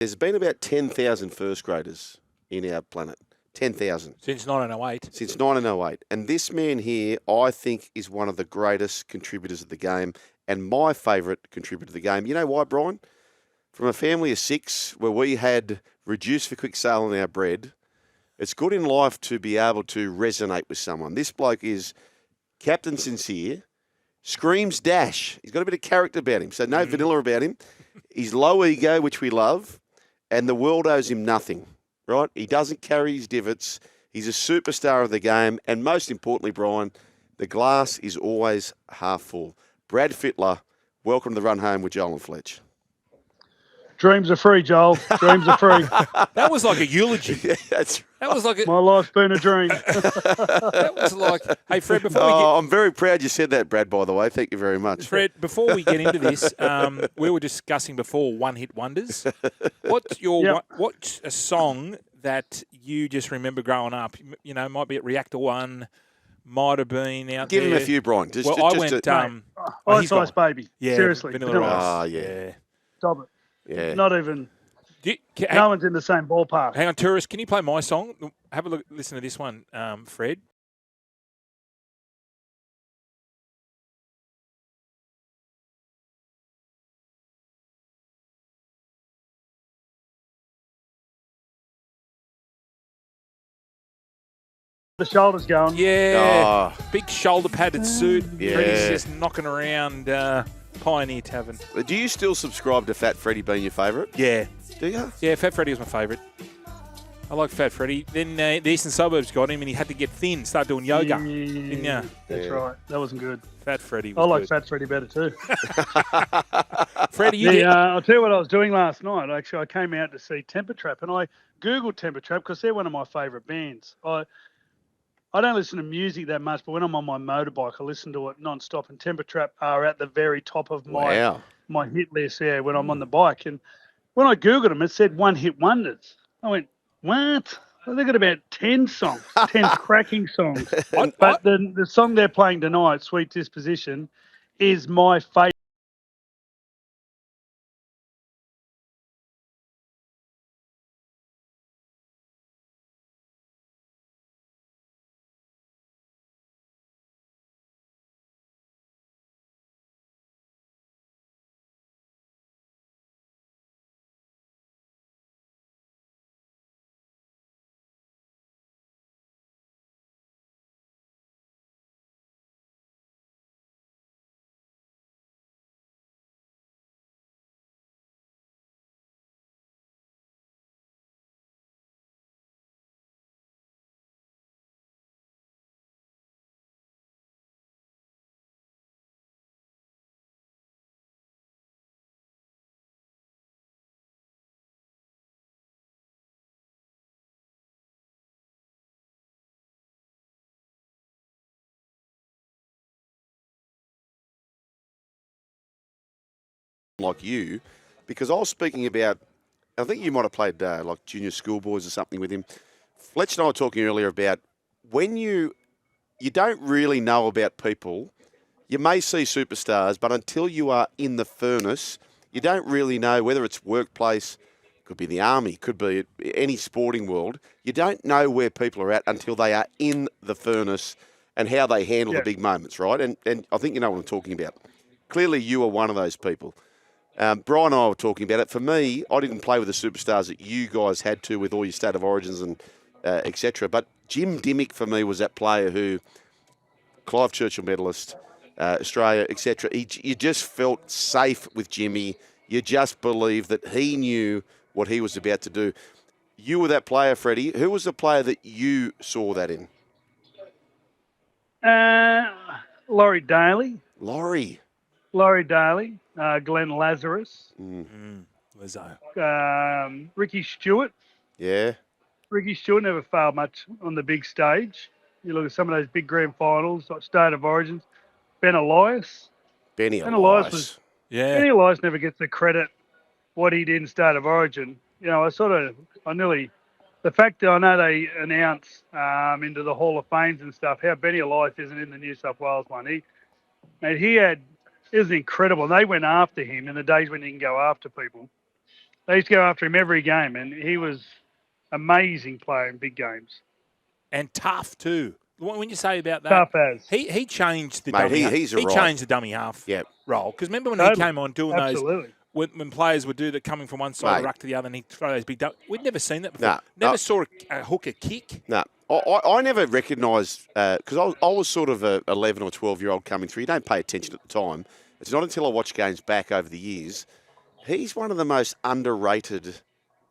There's been about 10,000 first graders in our planet. 10,000. Since 1908. Since 1908. And this man here, I think, is one of the greatest contributors of the game and my favourite contributor to the game. You know why, Brian? From a family of 6 where we had reduced for quick sale on our bread, it's good in life to be able to resonate with someone. This bloke is Captain Sincere, screams dash. He's got a bit of character about him, so no vanilla about him. He's low ego, which we love, and the world owes him nothing, right? He doesn't carry his divots. He's a superstar of the game, and most importantly, Brian, the glass is always half full. Brad Fittler, welcome to the Run Home with Joel and Fletch. Dreams are free, Joel. Dreams are free. That was like a eulogy. Yeah, that's That was like My life's been a dream. that was like, hey, Fred, before we I'm very proud you said that, Brad, by the way. Thank you very much. Fred, before we get into this, we were discussing before one-hit wonders. What's what's a song that you just remember growing up? You know, might be at Reactor 1, might have been out Give there. him a few, Brian. I went... Ice Ice Baby. Yeah, Seriously. Vanilla Ice. Oh, yeah. Stop it. Yeah. Not even... No one's in the same ballpark. Hang on, tourist, can you play my song? Have a look, listen to this one, Fred. The shoulders going. Yeah, big shoulder-padded suit. Yeah. Freddy's just knocking around Pioneer Tavern. Do you still subscribe to Fat Freddy being your favourite? Yeah. Do you? Yeah, Fat Freddy was my favourite. I like Fat Freddy. Then the Eastern Suburbs got him and he had to get thin, start doing yoga. Yeah, that's right. That wasn't good. Fat Freddy I was like good. Fat Freddy better too. Freddie, you did. I'll tell you what I was doing last night. Actually, I came out to see Temper Trap and I Googled Temper Trap because they're one of my favourite bands. I don't listen to music that much, but when I'm on my motorbike, I listen to it non-stop. And Temper Trap are at the very top of my hit list, when I'm on the bike. And when I Googled them, it said one-hit wonders. I went, what? Well, they've got about 10 songs, 10 cracking songs. But the song they're playing tonight, Sweet Disposition, is my favourite. Like you, because I was speaking about, I think you might have played like junior schoolboys or something with him. Fletch and I were talking earlier about when you don't really know about people. You may see superstars, but until you are in the furnace, you don't really know whether it's workplace, could be the army, could be any sporting world. You don't know where people are at until they are in the furnace and how they handle the big moments, right? And I think you know what I'm talking about. Clearly, you are one of those people. Brian and I were talking about it. For me, I didn't play with the superstars that you guys had to with all your state of origins and etc. But Jim Dimmick for me was that player who, Clive Churchill medalist, Australia, etc. You just felt safe with Jimmy. You just believed that he knew what he was about to do. You were that player, Freddie. Who was the player that you saw that in? Laurie Daly. Laurie Daly, Glenn Lazarus, Lizzo. Ricky Stewart. Yeah. Ricky Stewart never failed much on the big stage. You look at some of those big grand finals, like State of Origins. Ben Elias. Ben Elias. Ben Elias never gets the credit what he did in State of Origin. You know, the fact that I know they announce into the Hall of Fames and stuff, how Benny Elias isn't in the New South Wales one. It was incredible. They went after him in the days when you can go after people. They used to go after him every game, and he was amazing player in big games. And tough too. When you say about that, Tough as. he changed the Mate, dummy. he's a he right. changed the dummy half Yep. role because remember when Totally. he came on doing Absolutely. those when players would do that coming from one side of Mate. the ruck to the other and he'd throw those big. We'd never seen that before. Nah. Never saw a hooker kick. No, I never recognised because I was sort of a 11 or 12-year-old coming through. You don't pay attention at the time. It's not until I watch games back over the years. He's one of the most underrated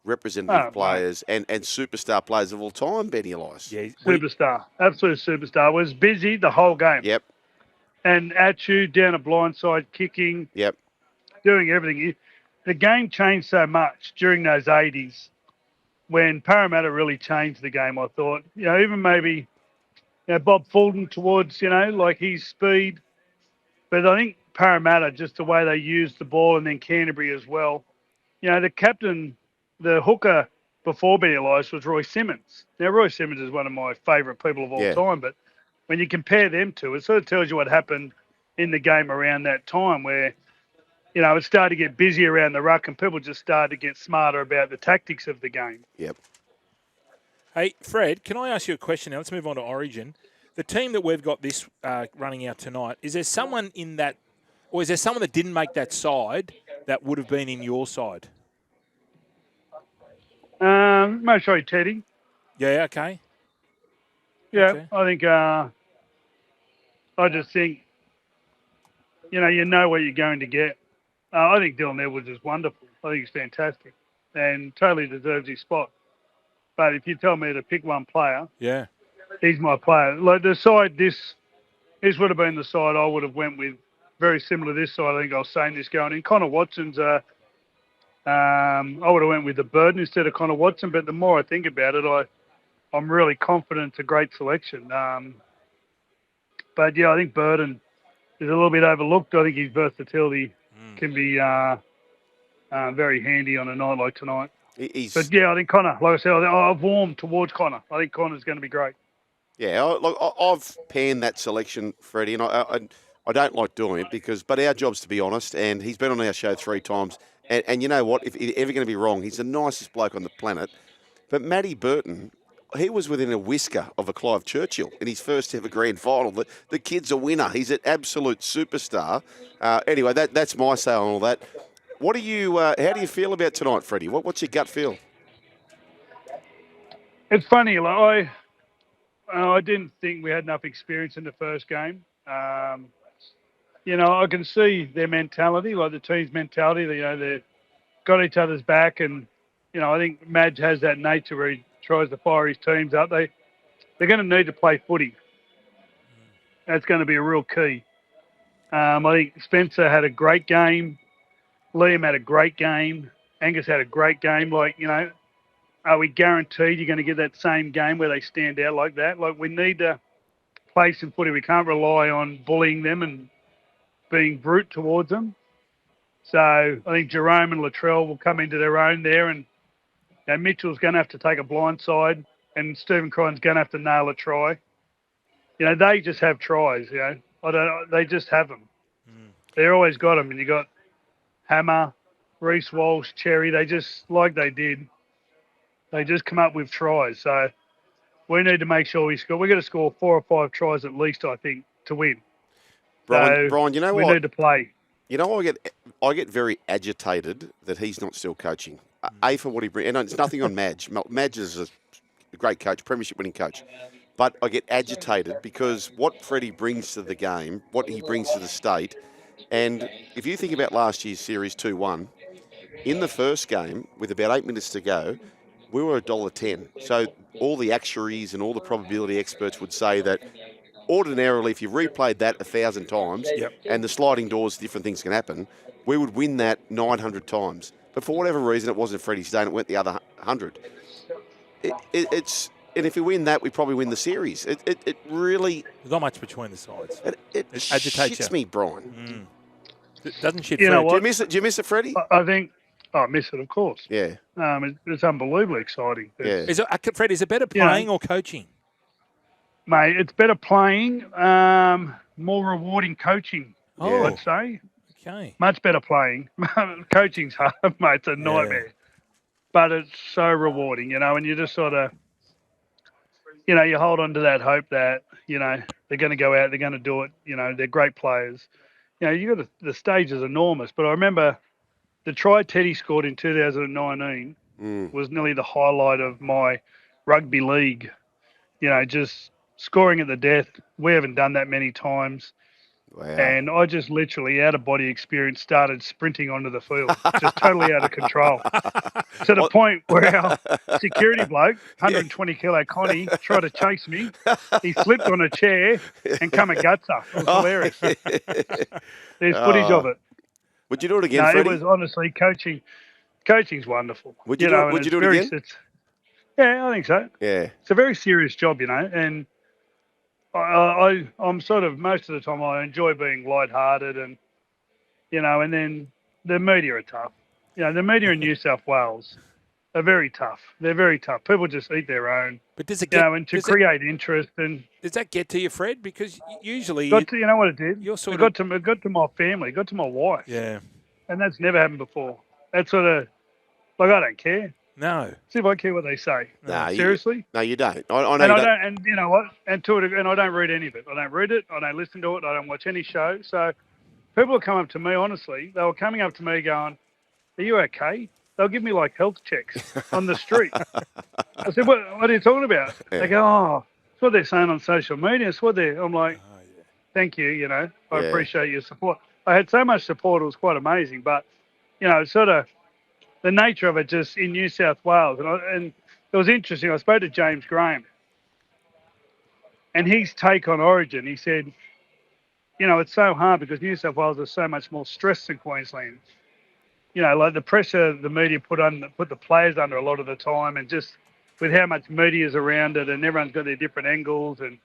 representative players and superstar players of all time, Ben Elias. Yeah, Superstar. Absolute superstar. Was busy the whole game. Yep. And at you, down a blindside, kicking, Yep. doing everything. The game changed so much during those 80s when Parramatta really changed the game, I thought. Even maybe Bob Fulton towards, like his speed. But I think Parramatta, just the way they used the ball, and then Canterbury as well. The captain, the hooker before Ben Elias was Roy Simmons. Now, Roy Simmons is one of my favourite people of all time, but when you compare them two, it sort of tells you what happened in the game around that time where, it started to get busy around the ruck and people just started to get smarter about the tactics of the game. Yep. Hey, Fred, can I ask you a question now? Let's move on to Origin. The team that we've got this running out tonight, is there someone in that, or is there someone that didn't make that side that would have been in your side? Most probably Teddy. Yeah, okay. Yeah, Okay. I think, I just think, you know what you're going to get. I think Dylan Edwards is wonderful. I think he's fantastic and totally deserves his spot. But if you tell me to pick one player, Yeah. he's my player. Like the side, this would have been the side I would have went with. Very similar to this side. I think I was saying this going in. Connor Watson's, I would have went with the Burden instead of Connor Watson. But the more I think about it, I'm really confident it's a great selection. But yeah, I think Burden is a little bit overlooked. I think his versatility can be very handy on a night like tonight. But yeah, I think Connor, like I said, I've warmed towards Connor. I think Connor's going to be great. Yeah, I've panned that selection, Freddie, and I don't like doing it but our job's to be honest, and he's been on our show 3 times, and you know what, if he's ever going to be wrong, he's the nicest bloke on the planet. But Matty Burton, he was within a whisker of a Clive Churchill in his first ever grand final. The kid's a winner. He's an absolute superstar. Anyway, that's my say on all that. What do you? How do you feel about tonight, Freddie? What's your gut feel? It's funny. Like I didn't think we had enough experience in the first game. I can see their mentality, like the team's mentality. They've got each other's back, and I think Madge has that nature where he tries to fire his teams up. They're going to need to play footy. That's going to be a real key. I think Spencer had a great game. Liam had a great game. Angus had a great game. Are we guaranteed you're going to get that same game where they stand out like that? Like, we need to play some footy. We can't rely on bullying them and being brute towards them. So I think Jerome and Latrell will come into their own there, and Mitchell's going to have to take a blind side, and Stephen Crichton's going to have to nail a try. They just have tries. They just have them. They're always got them, and you got Hammer, Reece Walsh, Cherry. They just they did. They just come up with tries. So we need to make sure we score. We've got to score 4 or 5 tries at least, I think, to win. Brian, you know what? We need to play. I get very agitated that he's not still coaching. For what he brings, and it's nothing on Madge. Madge is a great coach, premiership winning coach. But I get agitated because what Freddie brings to the game, what he brings to the state, and if you think about last year's series 2-1, in the first game with about 8 minutes to go, we were $1.10. So all the actuaries and all the probability experts would say that ordinarily, if you replayed that 1,000 times, and the sliding doors, different things can happen, we would win that 900 times. But for whatever reason, it wasn't Freddie's day and it went the other 100. And if we win that, we probably win the series. It really... There's not much between the sides. It agitates shits you. me, Brian. It doesn't shit You know Fred. what? Do you miss it, Freddie? I think... I miss it, of course. Yeah. It's unbelievably exciting. Yeah. Fred, is it better playing or coaching? Mate, it's better playing, more rewarding coaching, I'd say. Okay. Much better playing. Coaching's hard, mate. It's a nightmare. but it's so rewarding, and you just sort of, you hold on to that hope that, they're going to go out, they're going to do it, they're great players. The stage is enormous, but I remember the try Teddy scored in 2019 was nearly the highlight of my rugby league, just scoring at the death. We haven't done that many times. Wow. And I just literally, out of body experience, started sprinting onto the field, just totally out of control. To the point where our security bloke, 120 kilo Connie, tried to chase me. He slipped on a chair and come a gutser. It was hilarious. There's footage of it. Would you do it again, No, Freddy? it was honestly coaching. Coaching's wonderful. Would you do it? Would you do it again? Yeah, I think so. Yeah. It's a very serious job, and I'm sort of, most of the time I enjoy being lighthearted and then the media are tough. The media in New South Wales are very tough. They're very tough. People just eat their own. But does it get, and to create interest and does that get to you, Fred? Because usually you know what it did? You're sort it got to my family, it got to my wife. Yeah. And that's never happened before. That's sort of like, I don't care. No. See if I care what they say. No, seriously? No, you don't. I know and you I don't. And you know what? And I don't read any of it. I don't read it. I don't listen to it. I don't watch any show. So people will come up to me, honestly. They were coming up to me going, "Are you okay?" They'll give me like health checks on the street. I said, what are you talking about? Yeah. They go, "Oh, it's what they're saying on social media. It's what they're." I'm like, "Thank you. I appreciate your support." I had so much support. It was quite amazing. But, sort of the nature of it just in New South Wales. And it was interesting. I spoke to James Graham and his take on Origin. He said, it's so hard because New South Wales is so much more stressed than Queensland. Like the pressure the media put the players under a lot of the time, and just with how much media is around it, and everyone's got their different angles, and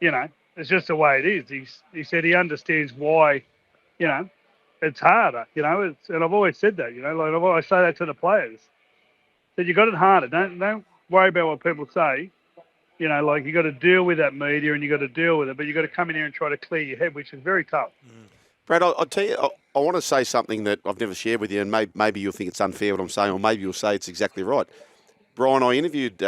it's just the way it is. He said he understands why, it's harder. And I've always said that. Like I say that to the players. That you got it harder. Don't worry about what people say. Like you got to deal with that media, and you got to deal with it, but you got to come in here and try to clear your head, which is very tough. Brad, I'll tell you, I want to say something that I've never shared with you, and maybe you'll think it's unfair what I'm saying, or maybe you'll say it's exactly right. Brian, I interviewed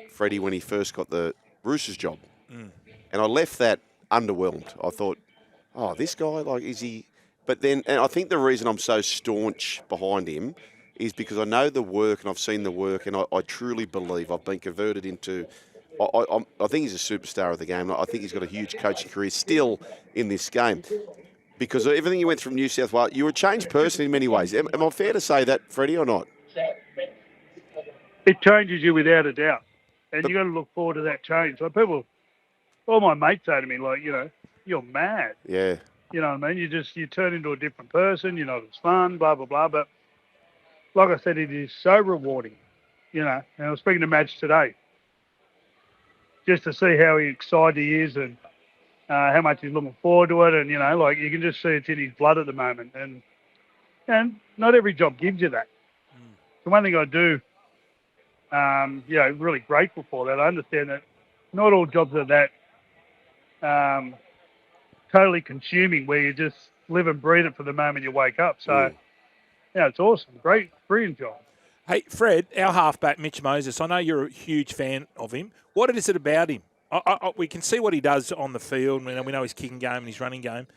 Freddy when he first got the Roosters job, and I left that underwhelmed. I thought, oh, this guy, like, is he... But then, and I think the reason I'm so staunch behind him is because I know the work and I've seen the work, and I truly believe I've been converted into... I think he's a superstar of the game. I think he's got a huge coaching career still in this game. Because of everything you went from New South Wales, you were a changed person in many ways. Am I fair to say that, Freddie, or not? It changes you without a doubt. And you got to look forward to that change. Like all my mates say to me, like, you're mad. Yeah. You know what I mean? You turn into a different person, you're not as fun, blah, blah, blah. But like I said, it is so rewarding, And I was speaking to Madge today, just to see how excited he is and how much he's looking forward to it. And, like you can just see it's in his blood at the moment. And not every job gives you that. The one thing I do, really grateful for that. I understand that not all jobs are that totally consuming, where you just live and breathe it for the moment you wake up. So, it's awesome. Great, brilliant job. Hey, Fred, our halfback, Mitch Moses, I know you're a huge fan of him. What is it about him? We can see what he does on the field. We know his kicking game and his running game.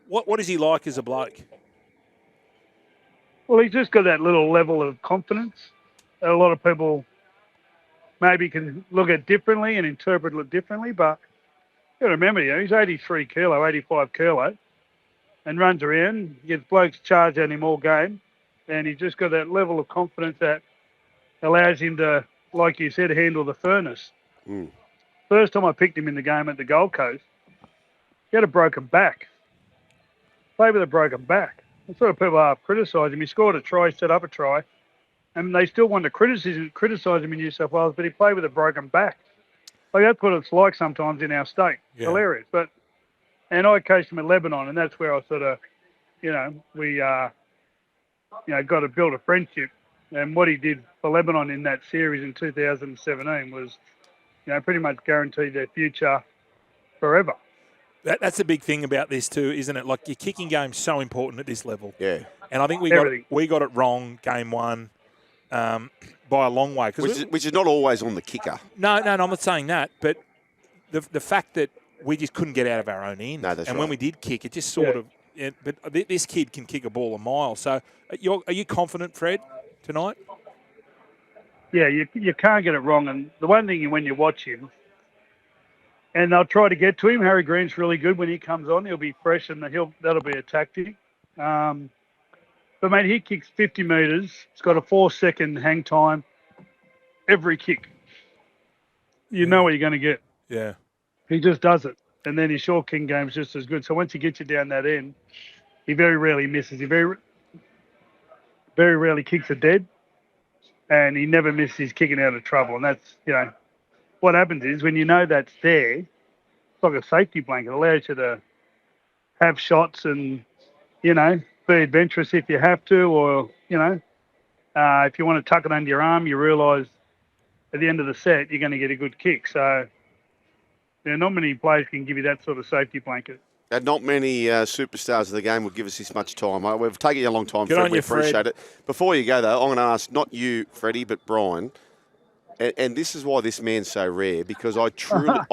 What is he like as a bloke? Well, he's just got that little level of confidence that a lot of people maybe can look at differently and interpret it differently. But you got to remember, he's 83 kilo, 85 kilo, and runs around, gets blokes charged at him all game, and he's just got that level of confidence that allows him to, like you said, handle the furnace. First time I picked him in the game at the Gold Coast, he had a broken back. Played with a broken back. That's sort of people half criticise him. He scored a try, set up a try, and they still want to criticise him in New South Wales, but he played with a broken back. Like, that's what it's like sometimes in our state. Yeah. Hilarious. And I coached him at Lebanon, and that's where I sort of, we, got to build a friendship. And what he did for Lebanon in that series in 2017 was, pretty much guaranteed their future forever. That's the big thing about this too, isn't it? Like, your kicking game's so important at this level. Yeah. And I think we got it wrong game one. by a long way. Which is not always on the kicker. No, I'm not saying that. But the fact that we just couldn't get out of our own end. No, that's and right. when we did kick, it just sort of – but this kid can kick a ball a mile. So are you confident, Fred, tonight? Yeah, you can't get it wrong. And the one thing when you watch him, and they'll try to get to him, Harry Green's really good when he comes on. He'll be fresh and that'll be a tactic. But, mate, he kicks 50 metres. It's got a 4-second hang time every kick. You know what you're going to get. Yeah. He just does it. And then his short king game's just as good. So once he gets you down that end, he very rarely misses. He very rarely kicks it dead. And he never misses kicking out of trouble. And that's, what happens is when you know that's there, it's like a safety blanket. It allows you to have shots and, be adventurous if you have to, or, if you want to tuck it under your arm, you realise at the end of the set you're going to get a good kick. So not many players can give you that sort of safety blanket. And not many superstars of the game will give us this much time. We've taken you a long time, Good Fred. on We you, Fred. appreciate it. Before you go, though, I'm going to ask not you, Freddie, but Brian. And this is why this man's so rare, because I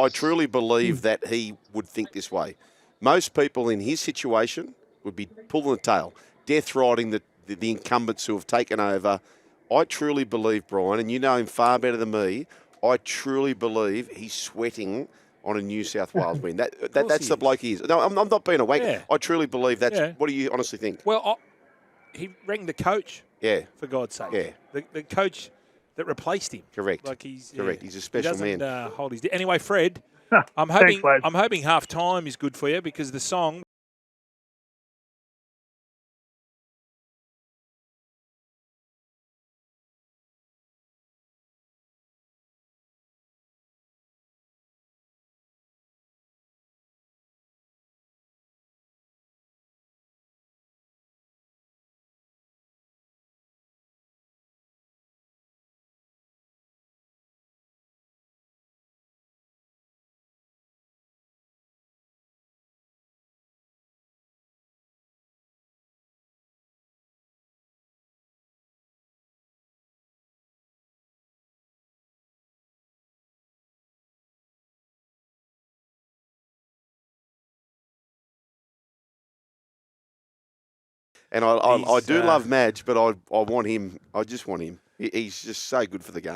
truly believe that he would think this way. Most people in his situation would be pulling the tail, death riding the incumbents who have taken over. I truly believe, Brian, and you know him far better than me, I truly believe he's sweating on a New South Wales win. That's the bloke he is. No, I'm not being a wank. Yeah. I truly believe that's. Yeah. What do you honestly think? Well, he rang the coach. Yeah. For God's sake. Yeah. The coach that replaced him. Correct. Like he's correct. He's a special he doesn't, man. Hold his. Anyway, Fred, I'm Thanks, hoping half time is good for you because the song. And I do love Madge, but I want him. I just want him. He's just so good for the game.